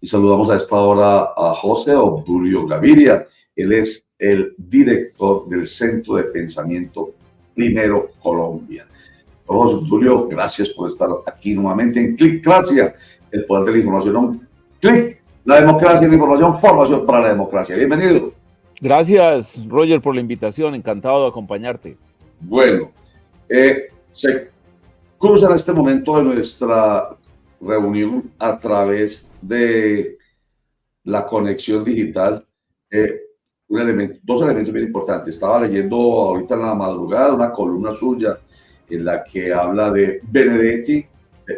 Y saludamos a esta hora a José Obdulio Gaviria. Él es el director del Centro de Pensamiento Primero Colombia. José Obdulio, gracias por estar aquí nuevamente en Clicracia, el poder de la información. Clic, la democracia, la información, formación para la democracia. Bienvenido. Gracias, Roger, por la invitación. Encantado de acompañarte. Bueno, se cruza en este momento de nuestra reunión a través de la conexión digital dos elementos bien importantes. Estaba leyendo ahorita en la madrugada una columna suya en la que habla de Benedetti,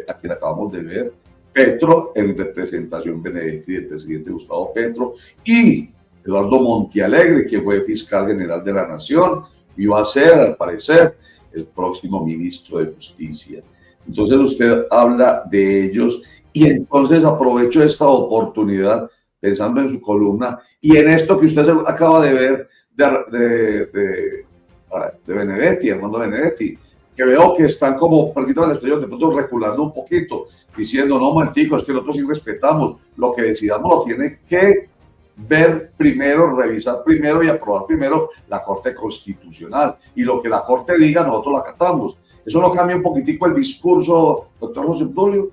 a quien acabamos de ver, Petro en representación Benedetti del presidente Gustavo Petro, y Eduardo Montealegre, que fue fiscal general de la Nación y va a ser, al parecer, el próximo ministro de Justicia. Entonces usted habla de ellos y entonces aprovecho esta oportunidad pensando en su columna y en esto que usted acaba de ver de Benedetti, Armando Benedetti, que veo que están como, permítame la expresión, de pronto reculando un poquito, diciendo, no, momentico, es que nosotros sí respetamos, lo que decidamos lo tiene que ver primero, revisar primero y aprobar primero la Corte Constitucional. Y lo que la Corte diga, nosotros lo acatamos. ¿Eso no cambia un poquitico el discurso, doctor José Obdulio?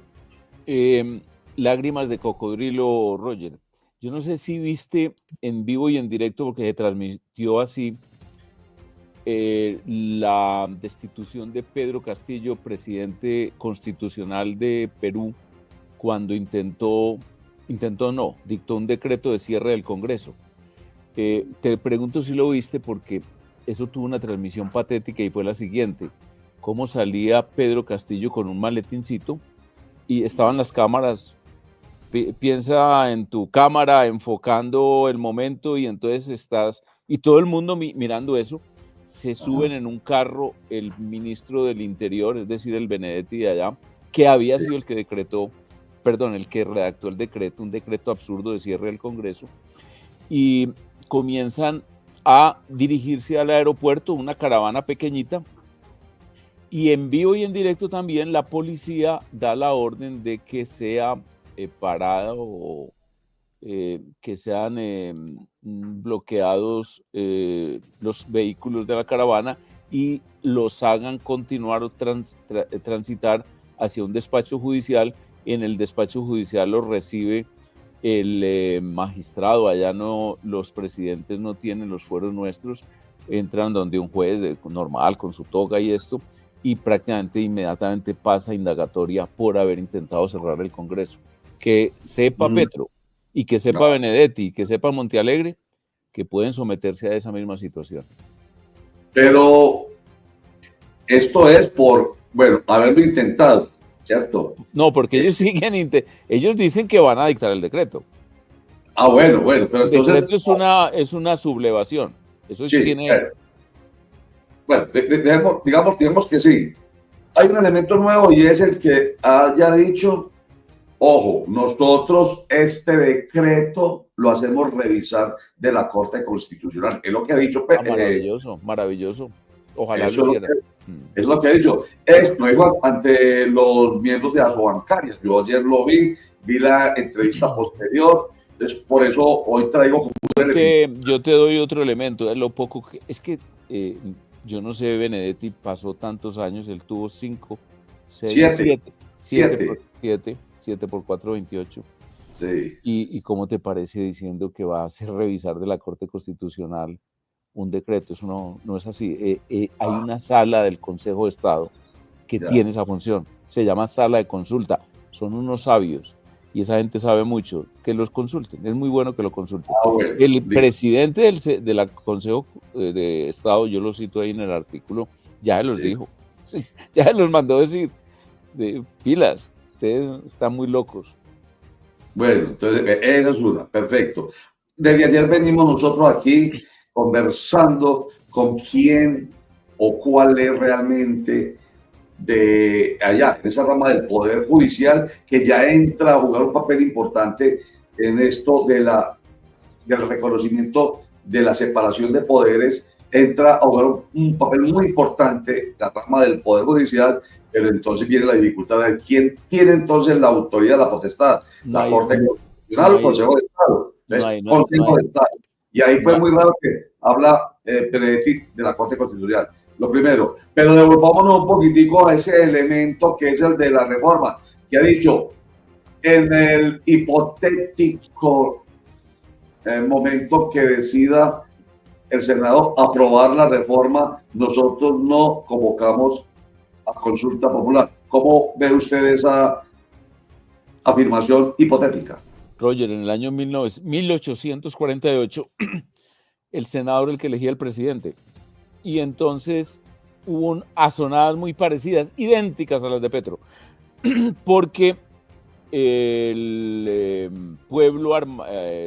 Lágrimas de cocodrilo, Roger. Yo no sé si viste en vivo y en directo, porque se transmitió así, la destitución de Pedro Castillo, presidente constitucional de Perú, cuando dictó un decreto de cierre del Congreso. Te pregunto si lo viste porque eso tuvo una transmisión patética y fue la siguiente: cómo salía Pedro Castillo con un maletincito y estaban las cámaras. Piensa en tu cámara enfocando el momento y entonces estás, y todo el mundo mirando eso. Se suben en un carro el ministro del Interior, es decir, el Benedetti de allá, que había sido el que redactó el decreto, un decreto absurdo de cierre del Congreso, y comienzan a dirigirse al aeropuerto, una caravana pequeñita, y en vivo y en directo también la policía da la orden de que sea parada o que sean bloqueados los vehículos de la caravana y los hagan continuar o transitar hacia un despacho judicial. En el despacho judicial los recibe el magistrado. Allá no, los presidentes no tienen los fueros nuestros, entran donde un juez normal con su toga y esto, y prácticamente inmediatamente pasa indagatoria por haber intentado cerrar el Congreso. Que sepa Petro y que sepa Benedetti y que sepa Montealegre que pueden someterse a esa misma situación. Pero esto es por, haberlo intentado, ¿cierto? No, porque ellos ellos dicen que van a dictar el decreto. Ah, bueno, pero el entonces... decreto es una sublevación. Eso sí, tiene... Bueno, digamos que sí. Hay un elemento nuevo y es el que haya dicho: ojo, nosotros este decreto lo hacemos revisar de la Corte Constitucional. Es lo que ha dicho. Maravilloso. Ojalá lo hiciera. Es lo que ha dicho. Lo dijo ante los miembros de Asobancaria. Yo ayer lo vi la entrevista posterior. Entonces, por eso hoy traigo como un elemento. Yo te doy otro elemento. Es lo poco que... Es que yo no sé, Benedetti pasó tantos años. Él tuvo 5, 6, 7 por 4, 28. Sí. ¿Y cómo te parece diciendo que va a hacer revisar de la Corte Constitucional un decreto? Eso no es así. Hay una sala del Consejo de Estado que tiene esa función. Se llama sala de consulta. Son unos sabios y esa gente sabe mucho. Que los consulten. Es muy bueno que lo consulten. El presidente del Consejo de Estado, yo lo cito ahí en el artículo, ya los dijo. Ya los mandó decir. Pilas. Ustedes están muy locos. Bueno, entonces esa es una, perfecto. Desde ayer venimos nosotros aquí conversando con quién o cuál es realmente de allá, en esa rama del Poder Judicial, que ya entra a jugar un papel importante en esto del reconocimiento de la separación de poderes. Entra a jugar un papel muy importante la rama del Poder Judicial, pero entonces viene la dificultad de quién tiene entonces la autoridad, la potestad. La Corte no hay, Consejo de Estado. no Entonces, hay, no hay, no Consejo hay, de Estado. Y ahí no fue hay- muy raro que habla Benedetti de la Corte Constitucional. Lo primero, pero devolvámonos un poquitico a ese elemento que es el de la reforma, que ha dicho, en el hipotético momento que decida el Senado aprobar la reforma, nosotros no convocamos a consulta popular. ¿Cómo ve usted esa afirmación hipotética? Roger, en el año 1848, el Senado era el que elegía al presidente. Y entonces hubo asonadas muy parecidas, idénticas a las de Petro, porque el pueblo,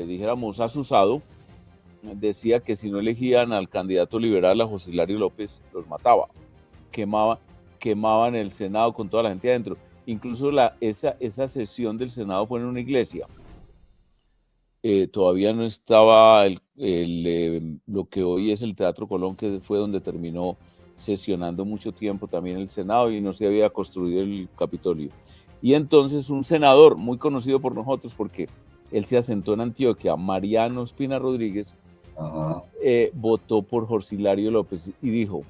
dijéramos, asusado, decía que si no elegían al candidato liberal, a José Hilario López, los mataba, quemaban el Senado con toda la gente adentro. Incluso esa sesión del Senado fue en una iglesia. Todavía no estaba lo que hoy es el Teatro Colón, que fue donde terminó sesionando mucho tiempo también el Senado, y no se había construido el Capitolio. Y entonces un senador muy conocido por nosotros, porque él se asentó en Antioquia, Mariano Espina Rodríguez, votó por José Hilario López y dijo: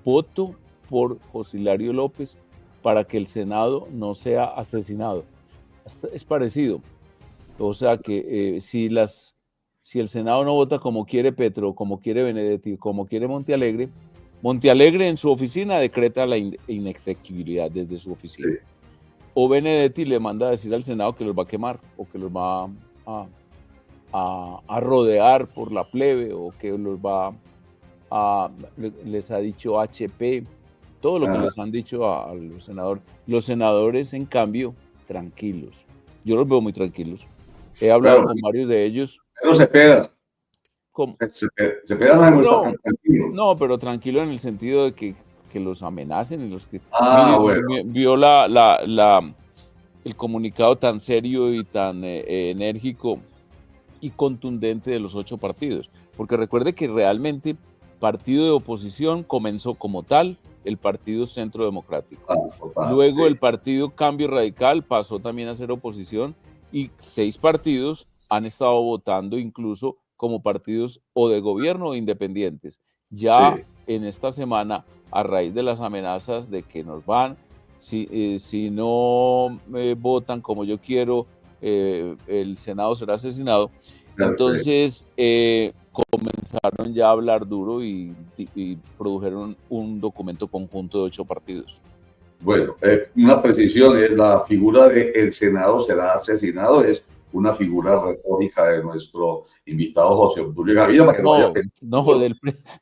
voto por José Hilario López para que el Senado no sea asesinado. Es parecido. O sea que si el Senado no vota como quiere Petro, como quiere Benedetti, como quiere Montealegre, Montealegre en su oficina decreta la inexequibilidad desde su oficina. Sí. O Benedetti le manda a decir al Senado que los va a quemar, o que los va a rodear por la plebe, o que los va les ha dicho HP, todo lo que les han dicho a los senadores. Los senadores, en cambio, tranquilos. Yo los veo muy tranquilos. He hablado con varios de ellos. Pero Cepeda. ¿Cómo? Cepeda no está tan tranquilo. No, pero tranquilo en el sentido de que los amenacen y los que... bueno. Vio el comunicado tan serio y tan enérgico y contundente de los 8 partidos. Porque recuerde que realmente partido de oposición comenzó como tal el Partido Centro Democrático. Luego el Partido Cambio Radical pasó también a ser oposición, y 6 partidos han estado votando incluso como partidos o de gobierno o independientes. Ya en esta semana, a raíz de las amenazas de que nos van, si no votan como yo quiero, el Senado será asesinado. Entonces comenzaron ya a hablar duro y produjeron un documento conjunto de 8 partidos. Bueno, una precisión es la figura de el Senado será asesinado, es una figura retórica de nuestro invitado José Obdulio Gaviria, para que no vaya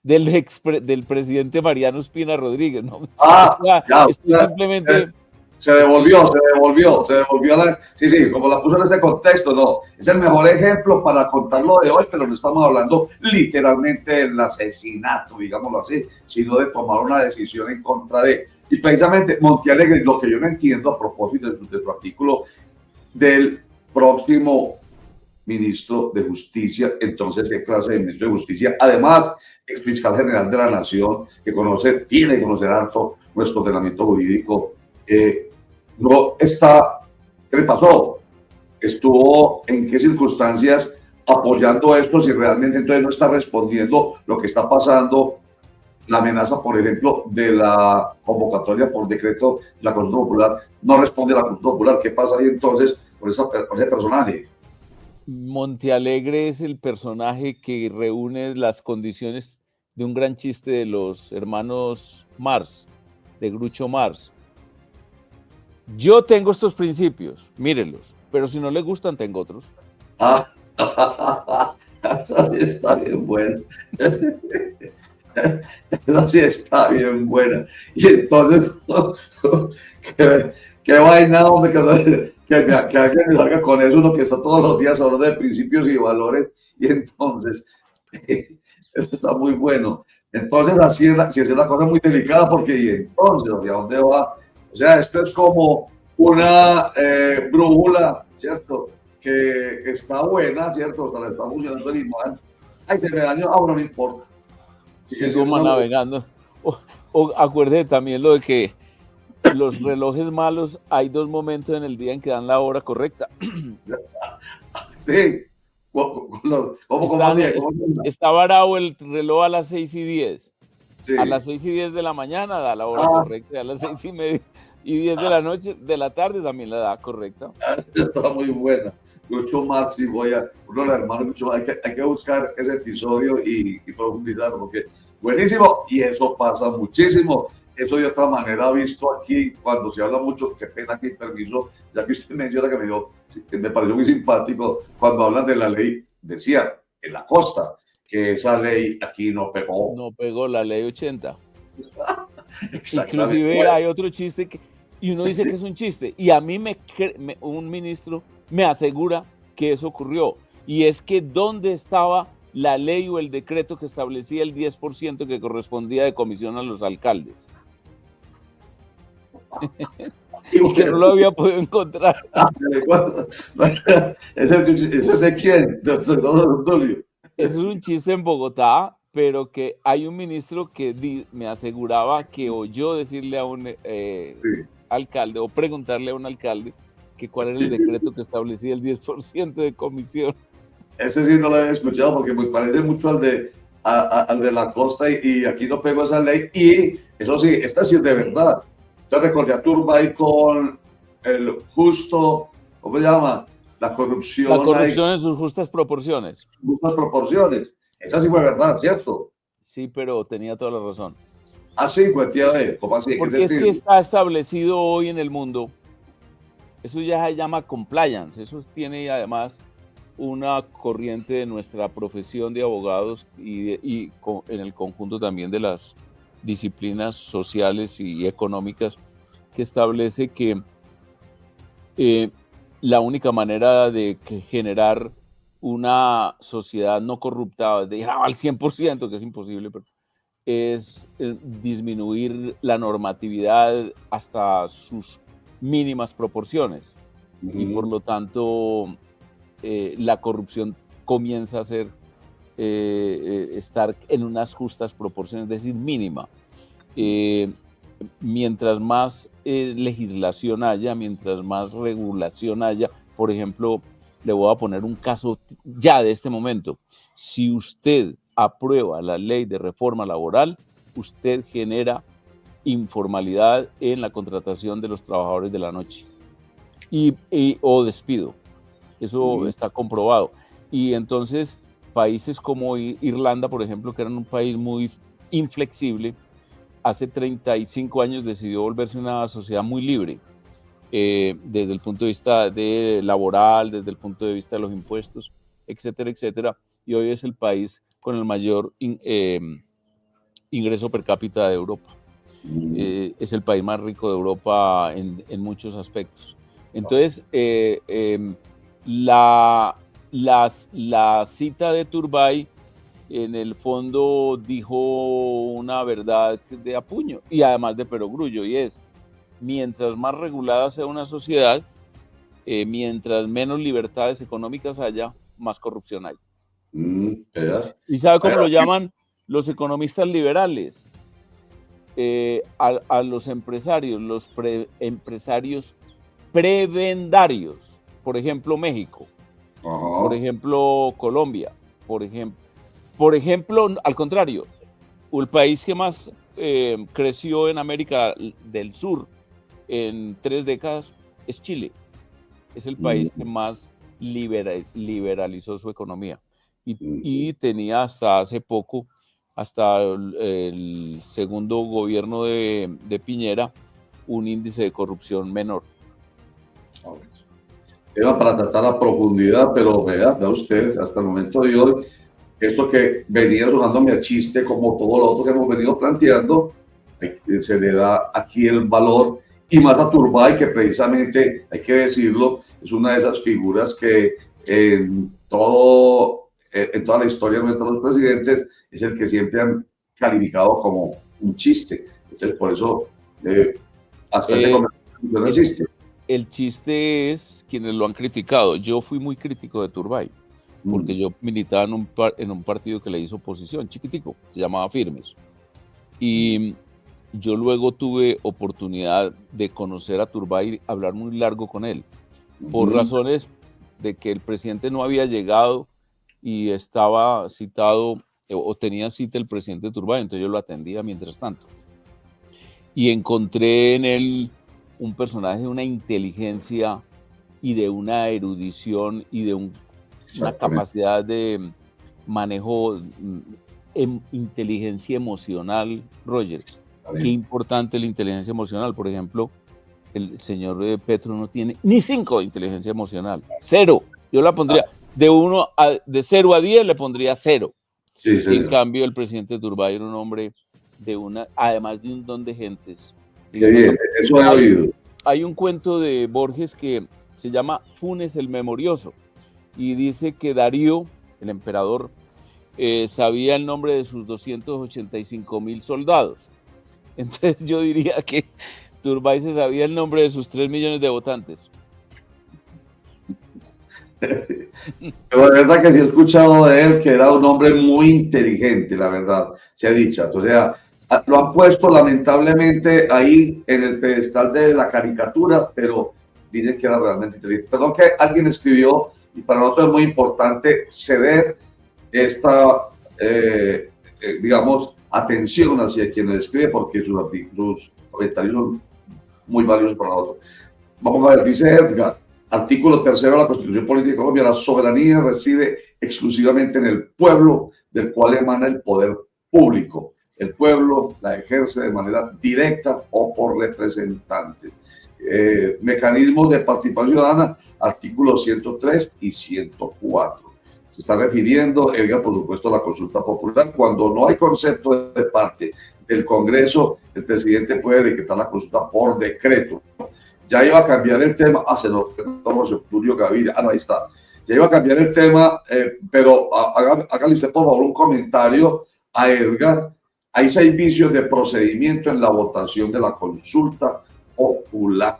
del presidente Mariano Espina Rodríguez, ¿no? Simplemente... Se devolvió sí, como la puso en ese contexto, no, es el mejor ejemplo para contarlo de hoy, pero no estamos hablando literalmente del asesinato, digámoslo así, sino de tomar una decisión en contra de, y precisamente Montealegre, lo que yo no entiendo a propósito de su artículo del próximo ministro de Justicia, entonces, ¿qué clase de ministro de Justicia? Además, ex fiscal general de la Nación, que tiene que conocer harto nuestro ordenamiento jurídico, no está, ¿qué le pasó? ¿Estuvo en qué circunstancias apoyando esto si realmente entonces no está respondiendo lo que está pasando? La amenaza, por ejemplo, de la convocatoria por decreto de la Consulta Popular, no responde a la Consulta Popular. ¿Qué pasa ahí entonces con ese personaje? Montealegre es el personaje que reúne las condiciones de un gran chiste de los hermanos Marx, de Groucho Marx. Yo tengo estos principios, mírenlos, pero si no les gustan, tengo otros. Está bien bueno. Eso sí está bien buena. Y entonces, qué vaina, hombre, que alguien me salga con eso, uno que está todos los días hablando de principios y valores, y entonces, eso está muy bueno. Entonces, así es una cosa muy delicada, porque y entonces, ¿hacia dónde va? O sea, esto es como una brújula, ¿cierto? Que está buena, ¿cierto? Hasta le está funcionando el imán. Ay, se me dañó, ahora no importa. Sigo navegando. O acuérdate también lo de que los relojes malos, hay 2 momentos en el día en que dan la hora correcta. Sí. ¿Cómo hacía? Está varado el reloj a las 6:10. Sí. A las 6:10 de la mañana da la hora Ah, correcta, a las 6:30 y 10 de la noche, de la tarde también la da correcta. está muy buena. Groucho Marx y uno de los hermanos Groucho Marx, hay que buscar ese episodio y profundizarlo, porque buenísimo, y eso pasa muchísimo. Eso de otra manera visto aquí, cuando se habla mucho, qué pena aquí, permiso, ya que usted menciona que me pareció muy simpático, cuando hablan de la ley, decía, en la costa, que esa ley aquí no pegó. No pegó la ley 80. Exactamente. Inclusive hay otro chiste y uno dice que es un chiste, y a mí un ministro me asegura que eso ocurrió, y es que ¿dónde estaba la ley o el decreto que establecía el 10% que correspondía de comisión a los alcaldes? Y que no lo había podido encontrar. ¿Ese es de quién? Tulio. Eso es un chiste en Bogotá, pero que hay un ministro que me aseguraba que oyó decirle a un Sí. alcalde o preguntarle a un alcalde que cuál era el decreto que establecía el 10% de comisión. Ese sí no lo había escuchado porque me parece mucho al de la costa y aquí no pegó esa ley. Y eso sí, esta sí es de verdad. Yo recordé a Turbay con el justo, ¿cómo se llama? La La corrupción hay corrupción en sus justas proporciones. justas proporciones. Esa sí fue verdad, ¿cierto? Sí, pero tenía toda la razón. Así, pues, tía, ¿cómo así? ¿En qué Porque es que sentido? está establecido hoy en el mundo, eso ya se llama compliance, eso tiene además una corriente de nuestra profesión de abogados en el conjunto también de las disciplinas sociales y económicas, que establece que eh, la única manera de generar una sociedad no corrupta, al 100%, que es imposible, pero es disminuir la normatividad hasta sus mínimas proporciones. Y por lo tanto, la corrupción comienza a estar en unas justas proporciones, es decir, mínima. Mientras más legislación haya, mientras más regulación haya, por ejemplo, le voy a poner un caso ya de este momento. Si usted aprueba la ley de reforma laboral, usted genera informalidad en la contratación de los trabajadores de la noche o despido. Eso está comprobado. Y entonces, países como Irlanda, por ejemplo, que eran un país muy inflexible, hace 35 años decidió volverse una sociedad muy libre, desde el punto de vista laboral, desde el punto de vista de los impuestos, etcétera, etcétera. Y hoy es el país con el mayor ingreso per cápita de Europa. Es el país más rico de Europa en muchos aspectos. Entonces, la cita de Turbay en el fondo dijo una verdad de apuño y además de perogrullo, y es: mientras más regulada sea una sociedad, mientras menos libertades económicas haya, más corrupción hay. ¿Y sabe cómo lo llaman los economistas liberales? A los empresarios, empresarios prebendarios. Por ejemplo, México. Por ejemplo, Colombia. Por ejemplo, al contrario, el país que más creció en América del Sur en 3 décadas es Chile. Es el país que más liberalizó su economía. Y tenía hasta hace poco, hasta el segundo gobierno de Piñera, un índice de corrupción menor. Era para tratar a profundidad, pero vea usted, hasta el momento de hoy, esto que venía sonándome a chiste, como todo lo otro que hemos venido planteando, se le da aquí el valor, y más a Turbay, que precisamente, hay que decirlo, es una de esas figuras que en toda la historia nuestra, los presidentes, es el que siempre han calificado como un chiste. Entonces, por eso, hasta ese comentario no existe. El chiste es quienes lo han criticado. Yo fui muy crítico de Turbay, porque yo militaba en un partido que le hizo oposición, chiquitico, se llamaba Firmes. Y yo luego tuve oportunidad de conocer a Turbay y hablar muy largo con él, por razones de que el presidente no había llegado y estaba citado o tenía cita el presidente Turbay, entonces yo lo atendía mientras tanto. Y encontré en él un personaje de una inteligencia y de una erudición y de una capacidad de manejo, inteligencia emocional, Roger. Qué importante la inteligencia emocional. Por ejemplo, el señor Petro no tiene ni 5 de inteligencia emocional. 0. Yo la pondría de 0 a 10 le pondría 0. Sí, y en cambio, el presidente Turbay era un hombre además de un don de gentes. Qué bien, eso he oído. Hay un cuento de Borges que se llama Funes el Memorioso y dice que Darío, el emperador, sabía el nombre de sus 285,000 soldados. Entonces yo diría que Turbay se sabía el nombre de sus 3 millones de votantes. Pero la verdad que sí he escuchado de él que era un hombre muy inteligente, la verdad, se ha dicho. O sea, lo han puesto lamentablemente ahí en el pedestal de la caricatura, pero dicen que era realmente inteligente. Perdón que alguien escribió, y para nosotros es muy importante ceder esta, digamos, atención hacia quien escribe, porque sus comentarios son muy valiosos para nosotros. Vamos a ver, dice Edgar. Artículo 3 de la Constitución Política de Colombia: la soberanía reside exclusivamente en el pueblo, del cual emana el poder público. El pueblo la ejerce de manera directa o por representantes. Mecanismos de participación ciudadana, artículos 103 y 104. Se está refiriendo, Edgar, por supuesto, a la consulta popular. Cuando no hay concepto de parte del Congreso, el presidente puede decretar la consulta por decreto. Ya iba a cambiar el tema, se nos quedó Tulio Gaviria, no, ahí está. Ya iba a cambiar el tema, pero hágale usted por favor un comentario a Edgar. Hay 6 vicios de procedimiento en la votación de la consulta popular,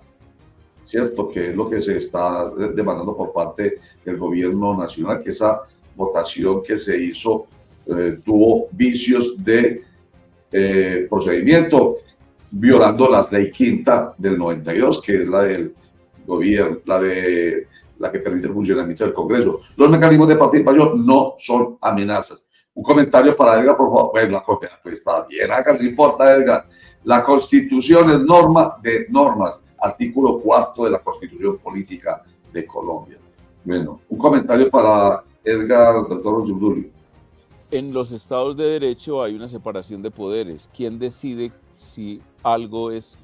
¿cierto? Que es lo que se está demandando por parte del gobierno nacional, que esa votación que se hizo tuvo vicios de procedimiento, violando la ley quinta del 92, que es la del gobierno, la que permite el funcionamiento del Congreso. Los mecanismos de participación no son amenazas. Un comentario para Edgar, por favor. Bueno, pues está bien, no importa, Edgar. La Constitución es norma de normas, artículo 4 de la Constitución Política de Colombia. Bueno, un comentario para Edgar, doctor Zulio. En los estados de derecho hay una separación de poderes. ¿Quién decide si algo es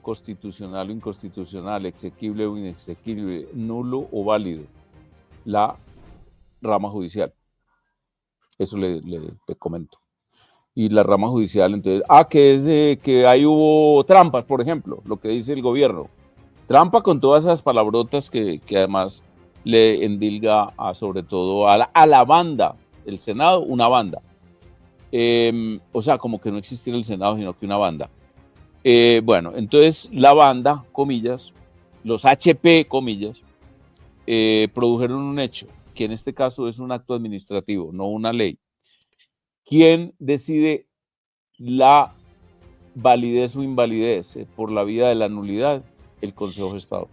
constitucional o inconstitucional, exequible o inexequible, nulo o válido? La rama judicial. Eso le comento. Y la rama judicial, entonces, que es de que ahí hubo trampas, por ejemplo, lo que dice el gobierno. Trampa con todas esas palabrotas que además le endilga sobre todo a la banda, el Senado, una banda. O sea, como que no existiera el Senado, sino que una banda. Bueno, entonces la banda, comillas, los HP, comillas, produjeron un hecho, que en este caso es un acto administrativo, no una ley. ¿Quién decide la validez o invalidez por la vía de la nulidad? El Consejo de Estado.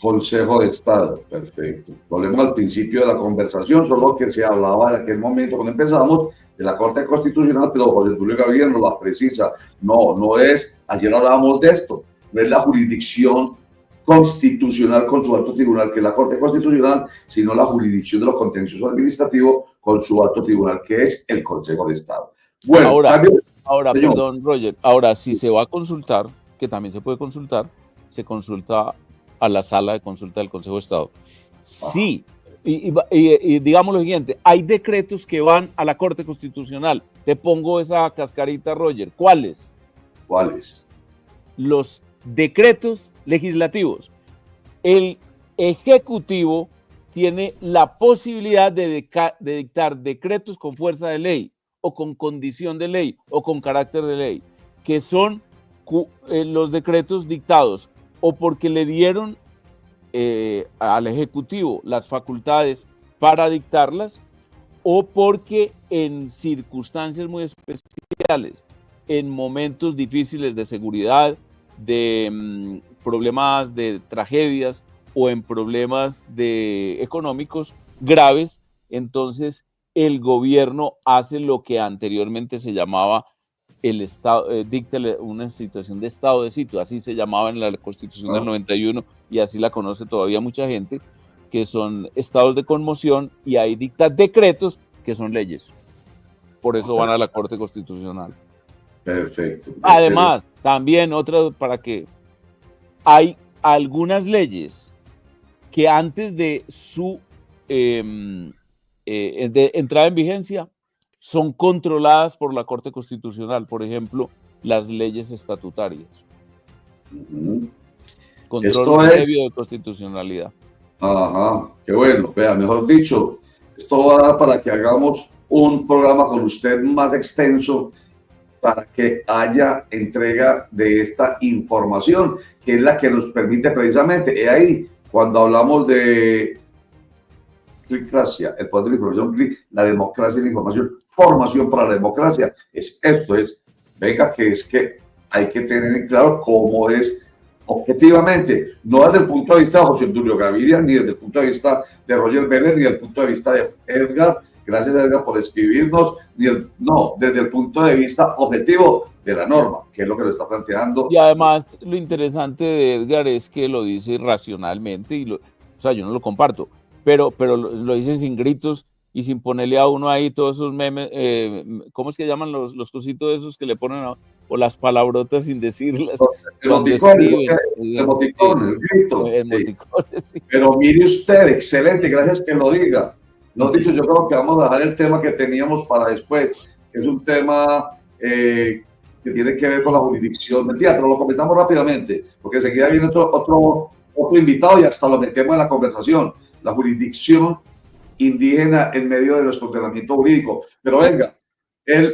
Consejo de Estado, perfecto. Volvemos al principio de la conversación, solo que se hablaba en aquel momento cuando empezamos de la Corte Constitucional, pero José Tulio Gaviria nos la precisa. No es, ayer hablábamos de esto, no es la jurisdicción constitucional con su alto tribunal, que es la Corte Constitucional, sino la jurisdicción de lo contencioso administrativo con su alto tribunal, que es el Consejo de Estado. Bueno, ahora perdón, Roger, ahora si se va a consultar, que también se puede consultar, se consulta a la sala de consulta del Consejo de Estado. Sí, y digamos lo siguiente, hay decretos que van a la Corte Constitucional. Te pongo esa cascarita, Roger. ¿Cuáles? ¿Cuáles? Los decretos legislativos. El Ejecutivo tiene la posibilidad de dictar decretos con fuerza de ley o con condición de ley o con carácter de ley, que son los decretos dictados o porque le dieron al Ejecutivo las facultades para dictarlas o porque en circunstancias muy especiales, en momentos difíciles de seguridad, de problemas, de tragedias o en problemas económicos graves, entonces el gobierno hace lo que anteriormente se llamaba el Estado, dicta una situación de estado de sitio, así se llamaba en la Constitución del 91 y así la conoce todavía mucha gente, que son estados de conmoción, y ahí dicta decretos que son leyes. Por eso van a la Corte Constitucional. Perfecto. Además, también otra, para que hay algunas leyes que antes de su de entrada en vigencia son controladas por la Corte Constitucional, por ejemplo, las leyes estatutarias. Control previo de constitucionalidad. Ajá, qué bueno. Vea, mejor dicho, esto va a dar para que hagamos un programa con usted más extenso para que haya entrega de esta información, que es la que nos permite precisamente, y ahí, cuando hablamos de clicracia, el poder de la información, la democracia y la información, formación para la democracia, venga, que es que hay que tener en claro cómo es objetivamente, no desde el punto de vista de José Tulio Gaviria, ni desde el punto de vista de Roger Vélez, ni desde el punto de vista de Edgar. Gracias, Edgar, por escribirnos. No, desde el punto de vista objetivo de la norma, que es lo que le está planteando. Y además, lo interesante de Edgar es que lo dice racionalmente, o sea, yo no lo comparto, pero lo dice sin gritos y sin ponerle a uno ahí todos esos memes, ¿cómo es que llaman los cositos esos que le ponen o las palabrotas sin decirlas? El emoticón, el grito. Sí. Pero mire usted, excelente, gracias que lo diga. Nos dicho, yo creo que vamos a dejar el tema que teníamos para después, que es un tema que tiene que ver con la jurisdicción. Mentira, pero lo comentamos rápidamente, porque enseguida viene otro invitado y hasta lo metemos en la conversación. La jurisdicción indígena en medio de nuestro ordenamiento jurídico. Pero venga,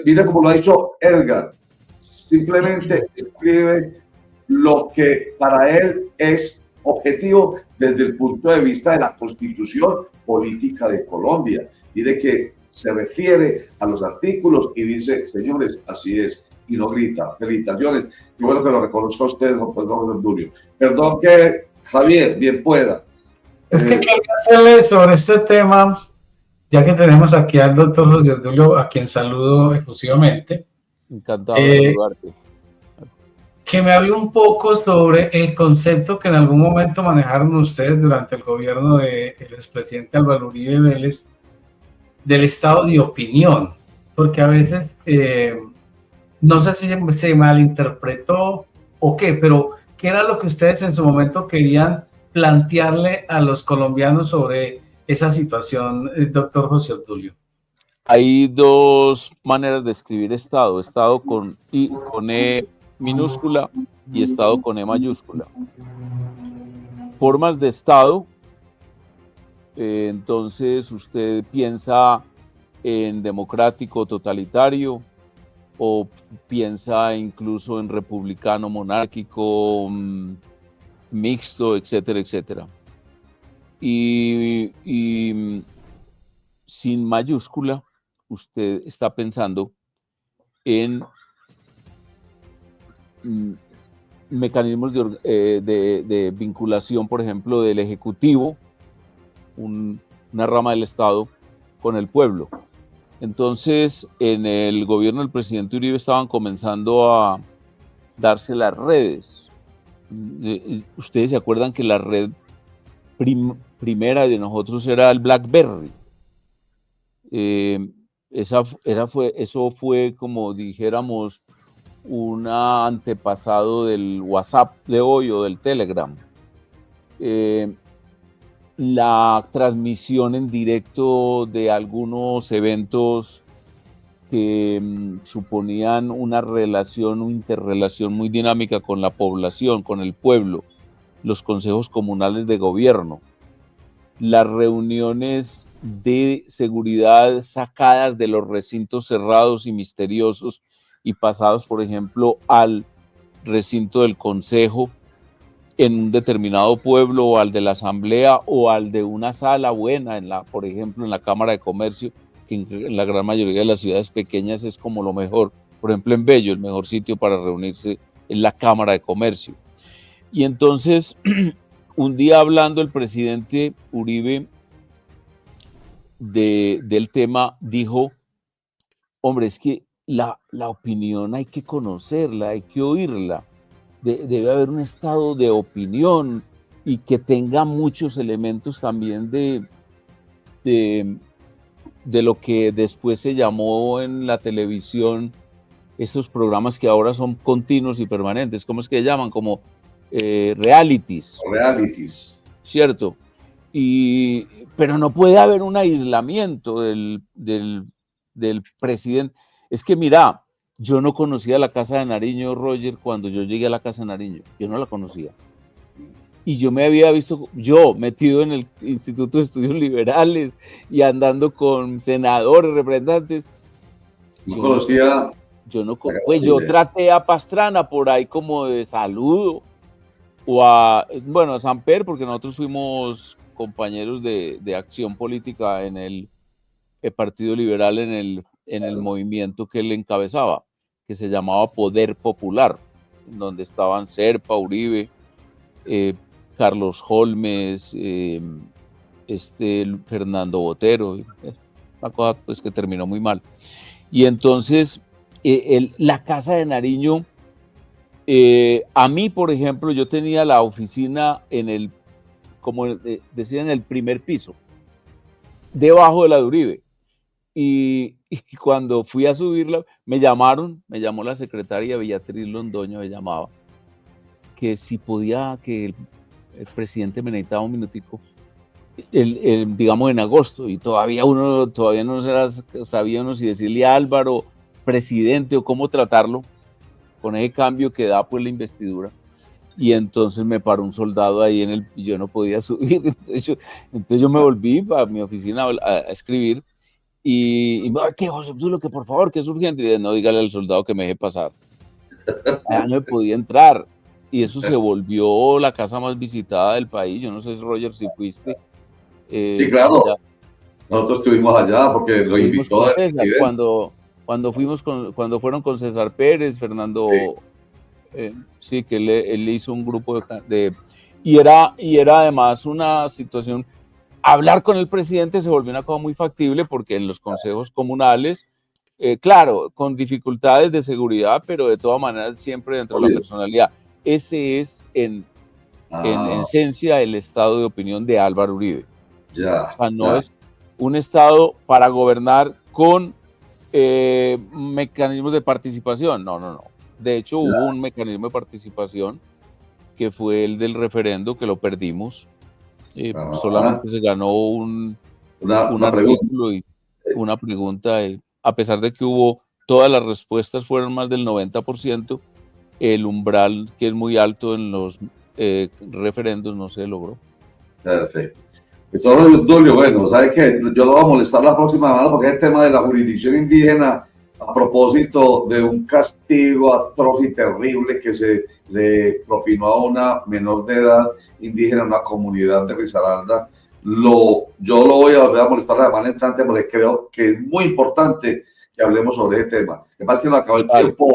mire como lo ha dicho Edgar, simplemente escribe lo que para él es objetivo desde el punto de vista de la Constitución Política de Colombia. Mire que se refiere a los artículos y dice, señores, así es, y no grita. Felicitaciones. Qué bueno que lo reconozca usted, don Julio. Perdón que Javier, bien pueda. Es que quería hacerle sobre este tema, ya que tenemos aquí al doctor José Tulio, a quien saludo efusivamente. Encantado de saludarte. Que me hable un poco sobre el concepto que en algún momento manejaron ustedes durante el gobierno del expresidente Álvaro Uribe Vélez, del estado de opinión, porque a veces no sé si se malinterpretó o qué, pero ¿qué era lo que ustedes en su momento querían plantearle a los colombianos sobre esa situación, doctor José Tulio? Hay dos maneras de escribir estado con E minúscula y estado con E mayúscula. Formas de estado, entonces usted piensa en democrático totalitario o piensa incluso en republicano monárquico, mixto, etcétera, etcétera. Y sin mayúscula, usted está pensando en mecanismos de vinculación, por ejemplo, del Ejecutivo, una rama del Estado, con el pueblo. Entonces, en el gobierno del presidente Uribe estaban comenzando a darse las redes. Ustedes se acuerdan que la red primera de nosotros era el BlackBerry. Eso fue, como dijéramos, un antepasado del WhatsApp de hoy o del Telegram. La transmisión en directo de algunos eventos que suponían una interrelación muy dinámica con la población, con el pueblo, los consejos comunales de gobierno, las reuniones de seguridad sacadas de los recintos cerrados y misteriosos y pasados, por ejemplo, al recinto del consejo en un determinado pueblo, o al de la asamblea, o al de una sala buena, por ejemplo, en la Cámara de Comercio, que en la gran mayoría de las ciudades pequeñas es como lo mejor. Por ejemplo, en Bello, el mejor sitio para reunirse es la Cámara de Comercio. Y entonces, un día hablando el presidente Uribe del tema, dijo, hombre, es que la opinión hay que conocerla, hay que oírla. Debe haber un estado de opinión y que tenga muchos elementos también de lo que después se llamó en la televisión, esos programas que ahora son continuos y permanentes, ¿cómo es que llaman? Como realities. Realities. ¿Cierto? Pero no puede haber un aislamiento del presidente. Es que mira, yo no conocía la Casa de Nariño, Roger, cuando yo llegué a la Casa de Nariño. Yo no la conocía. Y yo me había visto, yo metido en el Instituto de Estudios Liberales y andando con senadores, representantes. No conocía. Pues yo traté a Pastrana por ahí como de saludo, o a Samper, porque nosotros fuimos compañeros de acción política en el Partido Liberal, en el movimiento que él encabezaba, que se llamaba Poder Popular, donde estaban Serpa, Uribe, Carlos Holmes, Fernando Botero, una cosa pues que terminó muy mal. Y entonces la Casa de Nariño, a mí, por ejemplo, yo tenía la oficina como decía, en el primer piso, debajo de la de Uribe. Y cuando fui a subirla, me llamó la secretaria Beatriz Londoño, me llamaba, que si podía, que el presidente me necesitaba un minutico, digamos en agosto, y todavía no sabía uno si decirle a Álvaro presidente o cómo tratarlo, con ese cambio que da pues la investidura. Y entonces me paró un soldado ahí y yo no podía subir, entonces yo me volví a mi oficina a escribir, y ¿qué, José Obdulio, que por favor, que es urgente? Y dije, no, dígale al soldado que me deje pasar. Ya no podía entrar, y eso se volvió la casa más visitada del país. Yo no sé, Roger, si fuiste. Sí, claro. Allá. Nosotros estuvimos allá porque lo invitó el presidente. Cuando fueron con César Pérez, Fernando, sí, que él hizo un grupo y era además una situación. Hablar con el presidente se volvió una cosa muy factible, porque en los consejos comunales, claro, con dificultades de seguridad, pero de todas maneras siempre dentro de la personalidad. Ese es en esencia el estado de opinión de Álvaro Uribe. O sea, no es un estado para gobernar con mecanismos de participación. No. De hecho, hubo un mecanismo de participación que fue el del referendo, que lo perdimos. Solamente se ganó un artículo y una pregunta, a pesar de que todas las respuestas fueron más del 90%, el umbral, que es muy alto en los referendos, no se logró. Perfecto. Entonces, Obdulio, bueno, ¿sabe qué? Yo lo voy a molestar la próxima semana porque es el tema de la jurisdicción indígena, a propósito de un castigo atroz y terrible que se le propinó a una menor de edad indígena en una comunidad de Risaralda. Yo lo voy a volver a molestar la semana entrante porque creo que es muy importante que hablemos sobre ese tema. Además que nos acabó el tiempo,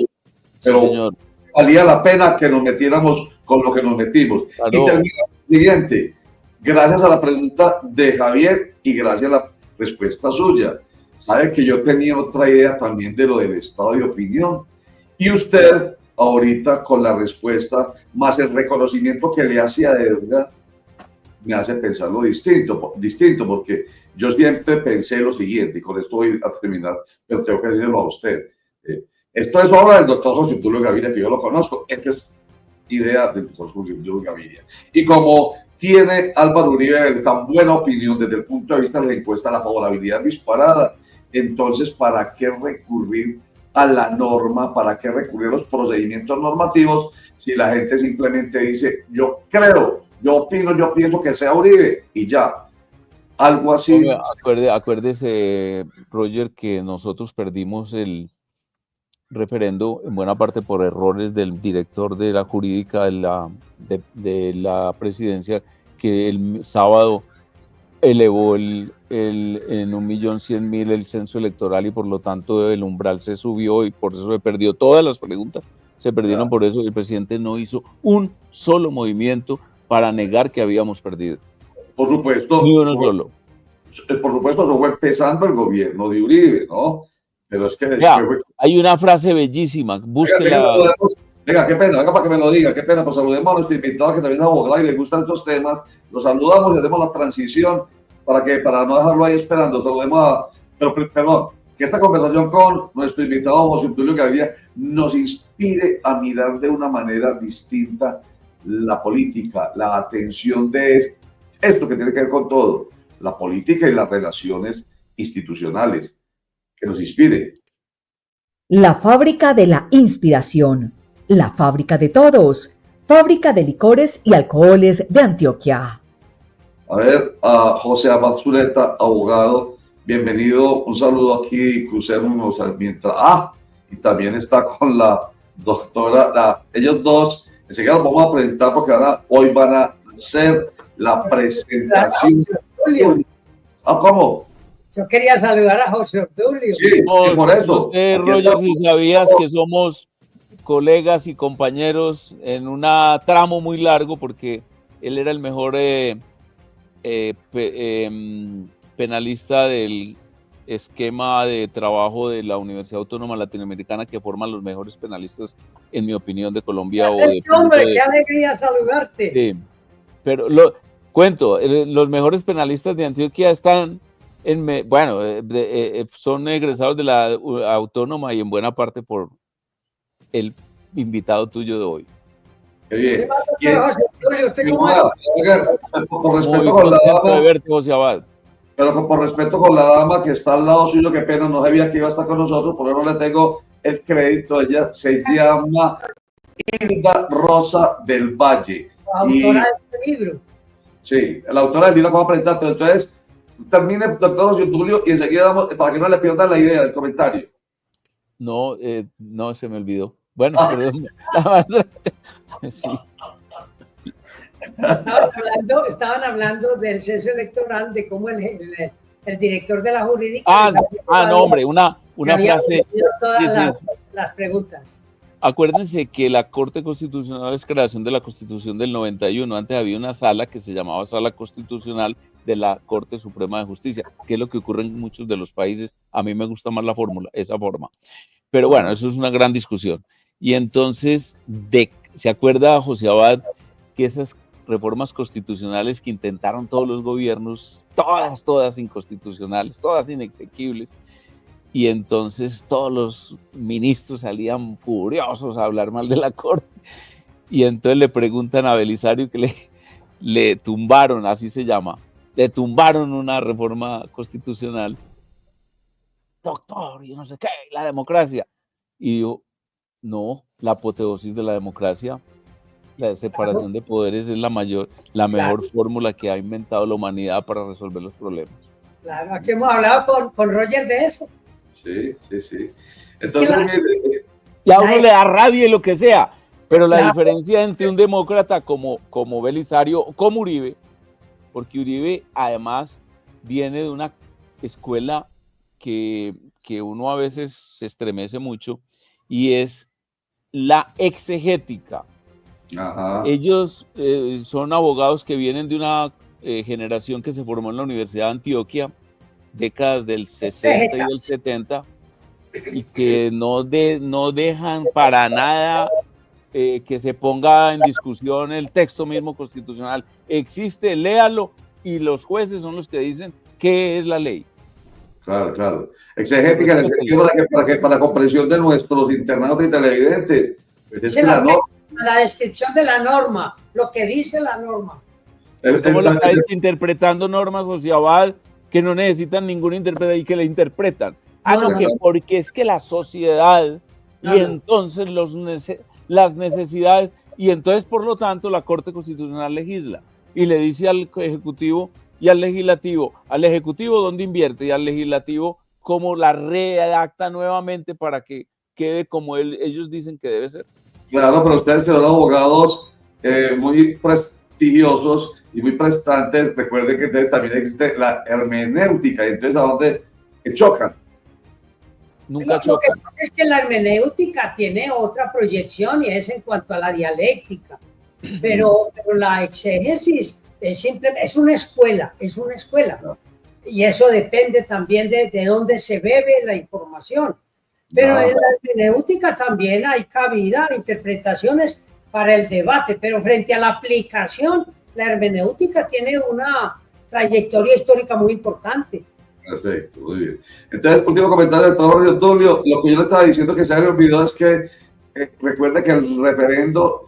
pero sí, valía la pena que nos metiéramos con lo que nos metimos. Claro. Y termina lo siguiente. Gracias a la pregunta de Javier y gracias a la respuesta suya. Sabe que yo tenía otra idea también de lo del estado de opinión. Y usted, ahorita con la respuesta, más el reconocimiento que le hace a Edgar, me hace pensarlo distinto, porque yo siempre pensé lo siguiente, y con esto voy a terminar, pero tengo que decirlo a usted. Esto es obra del doctor José Obdulio Gaviria, que yo lo conozco. Esto es idea del doctor José Obdulio Gaviria. Y como tiene Álvaro Uribe tan buena opinión desde el punto de vista de la encuesta, la favorabilidad disparada, entonces, ¿para qué recurrir a la norma? ¿Para qué recurrir a los procedimientos normativos si la gente simplemente dice, yo creo, yo opino, yo pienso que sea Uribe y ya? Algo así. Acuérdese, Roger, que nosotros perdimos el referendo en buena parte por errores del director de la jurídica de la presidencia, que el sábado elevó en 1.100.000 el censo electoral, y por lo tanto el umbral se subió, y por eso se perdió todas las preguntas, se perdieron por eso. El presidente no hizo un solo movimiento para negar que habíamos perdido. Por supuesto. Ni uno solo. Por supuesto, eso fue empezando el gobierno de Uribe, ¿no? Pero es que después Ya, hay una frase bellísima, búsquela. Venga, qué pena, venga para que me lo diga, qué pena, pues saludemos a nuestro invitado que también es abogado y le gustan estos temas, lo saludamos y hacemos la transición para no dejarlo ahí esperando, saludemos a, pero perdón, que esta conversación con nuestro invitado José Obdulio Gaviria nos inspire a mirar de una manera distinta la política, la atención de esto que tiene que ver con todo, la política y las relaciones institucionales, que nos inspire. La fábrica de la inspiración, la fábrica de todos, fábrica de licores y alcoholes de Antioquia. A ver, a José Abad Zuleta, abogado, bienvenido, un saludo aquí, crucémonos mientras, y también está con la doctora, ellos dos, enseguida los vamos a presentar porque hoy van a hacer la presentación. ¿Cómo? Yo quería saludar a José Obdulio. Sí, por eso. Usted, Roger, si sabías que somos colegas y compañeros en un tramo muy largo, porque él era el mejor penalista del esquema de trabajo de la Universidad Autónoma Latinoamericana, que forman los mejores penalistas, en mi opinión, de Colombia. Hombre, qué alegría saludarte. Sí, pero cuento, los mejores penalistas de Antioquia están son egresados de la Autónoma y en buena parte por el invitado tuyo de hoy. Qué bien. Por respeto con la dama, verte, José Abad. Pero por respeto con la dama que está al lado suyo, qué pena, no sabía que iba a estar con nosotros, por eso no le tengo el crédito. Ella se llama Hilda Rosa del Valle. La autora de este libro. Sí, la autora del libro que vamos a presentar, pero entonces termine, doctor José Obdulio, y enseguida damos, para que no le pierdan la idea del comentario. No, no, se me olvidó. Bueno, perdón. Sí. Estaban hablando del censo electoral, de cómo el director de la jurídica... No, hombre, una frase... Todas las preguntas. Acuérdense que la Corte Constitucional es creación de la Constitución del 91. Antes había una sala que se llamaba Sala Constitucional de la Corte Suprema de Justicia, que es lo que ocurre en muchos de los países. A mí me gusta más esa forma. Pero bueno, eso es una gran discusión. Y entonces, ¿se acuerda, José Abad, que esas reformas constitucionales que intentaron todos los gobiernos, todas inconstitucionales, todas inexequibles? Y entonces todos los ministros salían furiosos a hablar mal de la Corte. Y entonces le preguntan a Belisario que le tumbaron, así se llama, le tumbaron una reforma constitucional. Doctor, yo no sé qué, la democracia. Y dijo, no, la apoteosis de la democracia, la separación de poderes es la mejor fórmula que ha inventado la humanidad para resolver los problemas. Claro, aquí hemos hablado con Roger de eso. Sí. Entonces, y a uno le da rabia y lo que sea, pero la diferencia entre un demócrata como Belisario o como Uribe, porque Uribe además viene de una escuela que uno a veces se estremece mucho, y es la exegética. Ajá. Ellos son abogados que vienen de una generación que se formó en la Universidad de Antioquia, décadas del 60 y del 70, y que no dejan para nada que se ponga en discusión el texto mismo constitucional. Existe, léalo, y los jueces son los que dicen qué es la ley. Claro. Exegética en el sentido de que para la comprensión de nuestros internados y televidentes. Es la descripción de la norma, lo que dice la norma. ¿Cómo la está interpretando normas, José Abad, que no necesitan ningún intérprete y que le interpretan? Porque es que la sociedad y entonces las necesidades, y entonces por lo tanto la Corte Constitucional legisla y le dice al Ejecutivo y al Legislativo, ¿dónde invierte? Y al Legislativo, ¿cómo la redacta nuevamente para que quede como ellos dicen que debe ser? Claro, pero ustedes que son abogados muy prestigiosos y muy prestantes, recuerden que también existe la hermenéutica, y entonces ¿a dónde chocan? Nunca chocan. Lo que pasa es que la hermenéutica tiene otra proyección, y es en cuanto a la dialéctica. pero la exégesis es una escuela, y eso depende también de dónde se bebe la información. Pero en la hermenéutica también hay cabida, interpretaciones para el debate, pero frente a la aplicación, la hermenéutica tiene una trayectoria histórica muy importante. Perfecto, muy bien. Entonces, último comentario del doctor Tulio. Lo que yo le estaba diciendo que se me olvidó es que recuerda que el referendo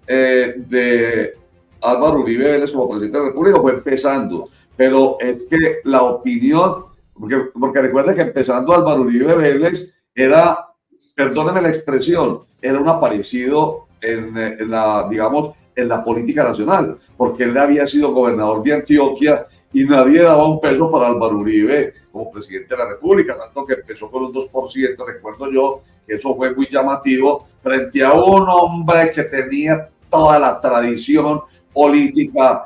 de Álvaro Uribe Vélez como presidente de la República fue empezando, pero es que la opinión, porque recuerda que empezando Álvaro Uribe Vélez era, perdóneme la expresión, era un aparecido en la política nacional, porque él había sido gobernador de Antioquia y nadie daba un peso para Álvaro Uribe como presidente de la República, tanto que empezó con un 2%, recuerdo yo que eso fue muy llamativo, frente a un hombre que tenía toda la tradición política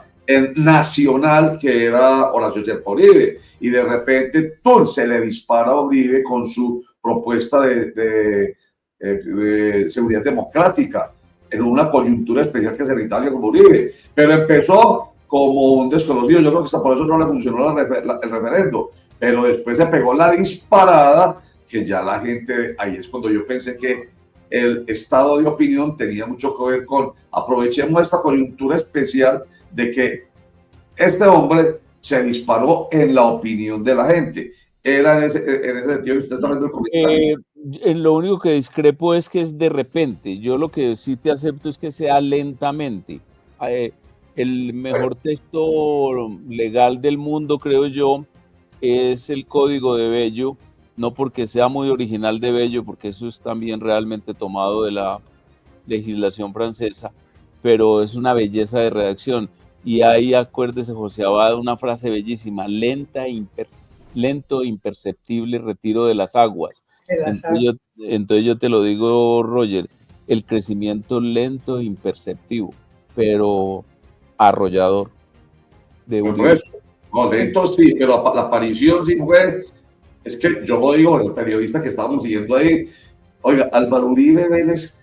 nacional que era Horacio Serpa Uribe, y de repente ¡pum!, se le dispara a Uribe con su propuesta de seguridad democrática en una coyuntura especial que es en Italia como Uribe, pero empezó como un desconocido. Yo creo que hasta por eso no le funcionó el referendo, pero después se pegó la disparada que ya la gente, ahí es cuando yo pensé que el estado de opinión tenía mucho que ver con aprovechemos esta coyuntura especial de que este hombre se disparó en la opinión de la gente. Era en ese sentido que usted está viendo el comentario. En lo único que discrepo es que es de repente. Yo lo que sí te acepto es que sea lentamente. El mejor texto legal del mundo, creo yo, es el Código de Bello, no porque sea muy original de Bello, porque eso es también realmente tomado de la legislación francesa, pero es una belleza de redacción. Y ahí, acuérdese, José Abad, una frase bellísima: lento e imperceptible retiro de las aguas. Entonces yo te lo digo, Roger, el crecimiento lento e imperceptivo, pero arrollador. No, lento sí, pero la aparición sí fue. Es que yo lo digo, el periodista que estábamos siguiendo ahí, oiga, Álvaro Uribe Vélez,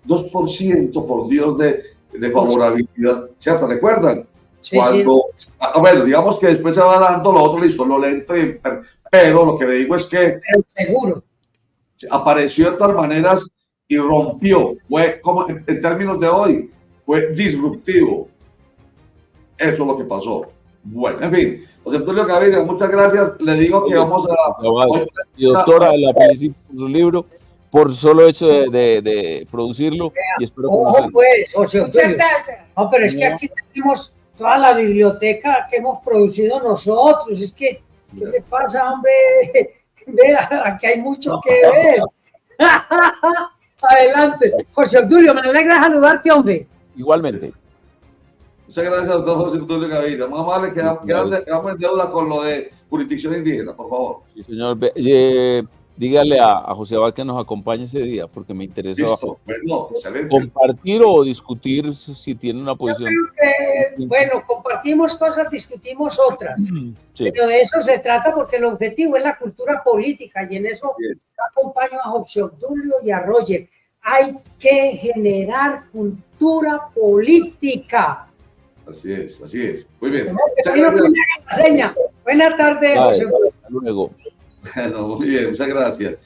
2%, por Dios, de favorabilidad, ¿cierto? ¿Recuerdan? Sí, cuando, sí. Bueno, digamos que después se va dando lo otro, listo, lo lento, pero lo que le digo es que seguro apareció de todas maneras y rompió, fue como en términos de hoy, fue disruptivo. Eso es lo que pasó. Bueno, en fin, José Tulio Gaviria, muchas gracias. Le digo que vamos a... Y doctora, la felicito por su libro, por solo hecho de producirlo. Y espero que pues, José Tulio. No, pero es que aquí tenemos toda la biblioteca que hemos producido nosotros. Es que, ¿qué le pasa, hombre? Vea, aquí hay mucho que ver. Adelante. José Tulio, me alegra saludarte, hombre. Igualmente. Muchas gracias, doctor José Tulio Gaviria. Más vale quedamos en deuda con lo de jurisdicción indígena, por favor. Sí, señor. Dígale a José Abad que nos acompañe ese día, porque me interesa compartir o discutir si tiene una posición. Yo creo que, bueno, compartimos cosas, discutimos otras. Sí. Pero de eso se trata, porque el objetivo es la cultura política, y en eso acompaño a José Tulio y a Roger. Hay que generar cultura política. Así es. Muy bien. Buenas tardes, José. Hasta luego. Bueno, muy bien, muchas gracias.